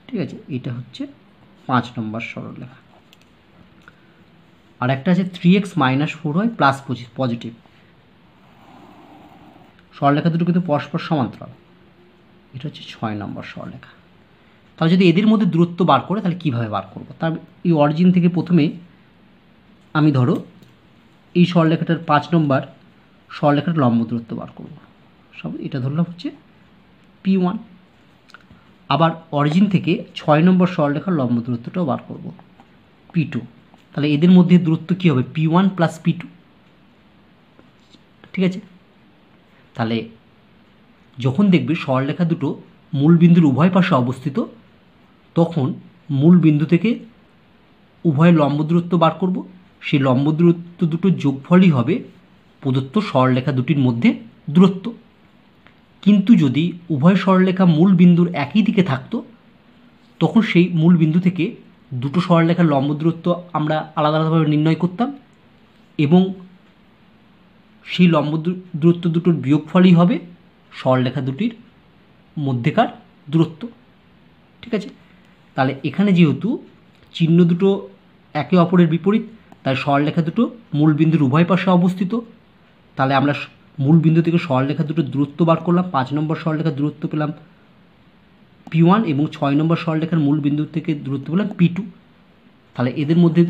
ঠিক আছে, এটা হচ্ছে 5 নম্বর সরলরেখা। আর একটা আছে 3x - 4y + 25, পজিটিভ। সরলরেখা দুটো কিন্তু পরস্পর সমান্তরাল, এটা হচ্ছে 6 নম্বর সরলরেখা। তাহলে যদি এদের মধ্যে দূরত্ব বার করে, তাহলে কীভাবে বার করবো? তার এই অরিজিন থেকে প্রথমে আমি ধরো এই সরলরেখাটার 5 নম্বর সরলরেখার লম্ব দূরত্ব বার করব। সব এটা ধরলাম হচ্ছে P1। আবার অরিজিন থেকে 6 নম্বর সরলরেখার লম্ব দূরত্বটাও বার করব, P2। তাহলে এদের মধ্যে দূরত্ব কী হবে? P1 + P2। ঠিক আছে, তাহলে যখন দেখবে সরলরেখা দুটো মূল বিন্দুর উভয় পাশে অবস্থিত, তখন মূল বিন্দু থেকে উভয় লম্ব দূরত্ব বার করব। সেই লম্ব দূরত্ব দুটোর যোগফলই হবে প্রদত্ত সরলরেখা দুটির মধ্যে দূরত্ব। কিন্তু যদি উভয় সরলরেখা মূল বিন্দুর একই দিকে থাকতো, তখন সেই মূল বিন্দু থেকে দুটো সরলরেখার লম্ব দূরত্ব আমরা আলাদা আলাদাভাবে নির্ণয় করতাম, এবং সেই লম্ব দূরত্ব দুটোর বিয়োগফলই হবে সরলরেখা দুটির মধ্যেকার দূরত্ব। ঠিক আছে, তাহলে এখানে যেহেতু চিহ্ন দুটো একে অপরের বিপরীত, তাই সরলরেখা দুটো মূল বিন্দুর উভয় পাশে অবস্থিত। তাহলে আমরা মূল বিন্দু থেকে সরলরেখা দুটো দূরত্ব বার করলাম। 5 নম্বর সরলরেখার দূরত্ব পেলাম P1, এবং 6 নম্বর সরলরেখার মূল বিন্দু থেকে দূরত্ব পেলাম P2। তাহলে এদের মধ্যে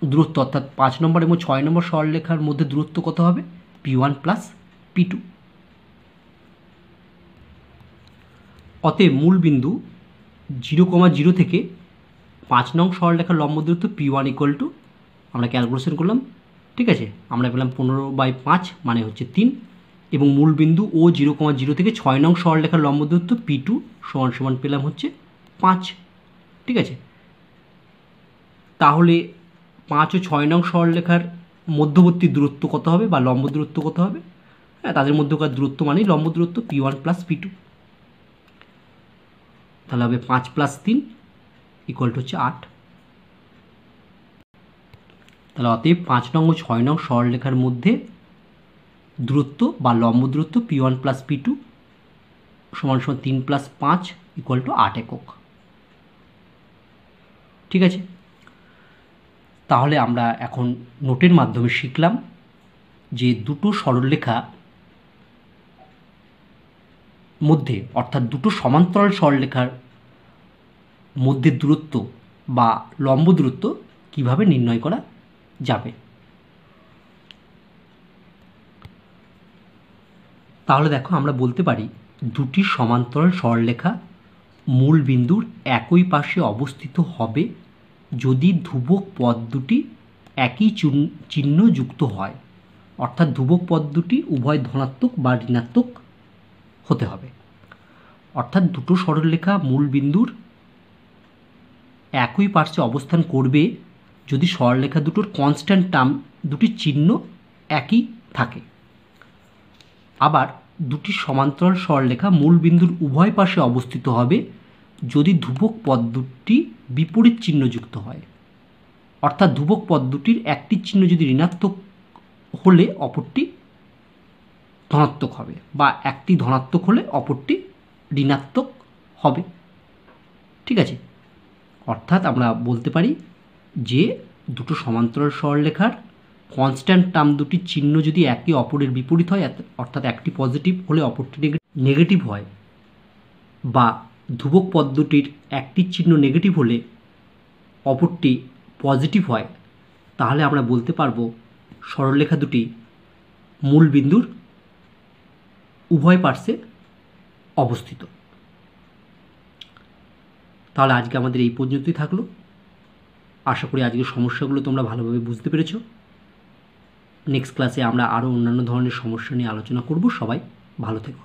দূরত্ব, অর্থাৎ 5 নম্বর এবং 6 নম্বর সরলরেখার মধ্যে দূরত্ব কত হবে? P1 + P2। অতএব মূল বিন্দু 0, 0 থেকে 5 নং সরলরেখার লম্ব দূরত্ব P1 = আমরা ক্যালকুলেশন করলাম। ঠিক আছে, আমরা পেলাম 15/5 মানে হচ্ছে 3, এবং মূল বিন্দু ও 0, 0 থেকে 6 নং সরলরেখার লম্ব দূরত্ব P2 সমান পেলাম হচ্ছে 5। ঠিক আছে, তাহলে 5 ও 6 নং সরলরেখার মধ্যবর্তী দূরত্ব কত হবে, বা লম্ব দূরত্ব কত হবে? হ্যাঁ, তাদের মধ্যকার দূরত্ব মানেই লম্ব দূরত্ব P1 + P2। তাহলে হবে 5 + 3 = হচ্ছে 8। তাহলে অতএব 5 নং ও 6 নং সরলরেখার মধ্যে দূরত্ব বা লম্ব দূরত্ব P1 + P2 সমান 3 + 5 = 8 একক। ঠিক আছে, তাহলে আমরা এখন নোটের মাধ্যমে শিখলাম যে দুটো সরলরেখা মধ্যে, অর্থাৎ দুটো সমান্তরাল সরলরেখার মধ্যে দূরত্ব বা লম্ব দূরত্ব কিভাবে নির্ণয় করা যাবে। তাহলে দেখো আমরা বলতে পারি দুটি সমান্তরাল সরলরেখা মূল বিন্দুর একই পাশে অবস্থিত হবে যদি ধ্রুবক পদ দুটি একই চিহ্ন যুক্ত হয়, অর্থাৎ ধ্রুবক পদ দুটি উভয় ধনাত্মক বা ঋণাত্মক হতে হবে। অর্থাৎ দুটো সরলরেখা মূল বিন্দুর একই পার্শ্বে অবস্থান করবে যদি সরলরেখা দুটোর কনস্ট্যান্ট টার্ম দুটির চিহ্ন একই থাকে। আবার দুটি সমান্তরাল সরলরেখা মূল বিন্দুর উভয় পাশে অবস্থিত হবে যদি ধ্রুবক পদ দুটি বিপরীত চিহ্নযুক্ত হয়, অর্থাৎ ধ্রুবক পদ দুটির একটি চিহ্ন যদি ঋণাত্মক হলে অপরটি ধনাত্মক হবে, বা একটি ধনাত্মক হলে অপরটি ঋণাত্মক হবে। ঠিক আছে, অর্থাৎ আমরা বলতে পারি যে দুটো সমান্তরাল সরলরেখার কনস্ট্যান্ট টার্ম দুটির চিহ্ন যদি একে অপরের বিপরীত হয়, অর্থাৎ একটি পজিটিভ হলে অপরটি নেগেটিভ হয়, বা ধ্রুবক পদ দুটির একটির চিহ্ন নেগেটিভ হলে অপরটি পজিটিভ হয়, তাহলে আমরা বলতে পারবো সরলরেখা দুটি মূল বিন্দুর উভয় পার্শ্বে অবস্থিত। তাহলে আজকে আমাদের এই পর্যন্তই থাকলো। আশা করি আজকের সমস্যাগুলো তোমরা ভালোভাবে বুঝতে পেরেছো। নেক্সট ক্লাসে আমরা আরও অন্যান্য ধরনের সমস্যা নিয়ে আলোচনা করব। সবাই ভালো থেকো।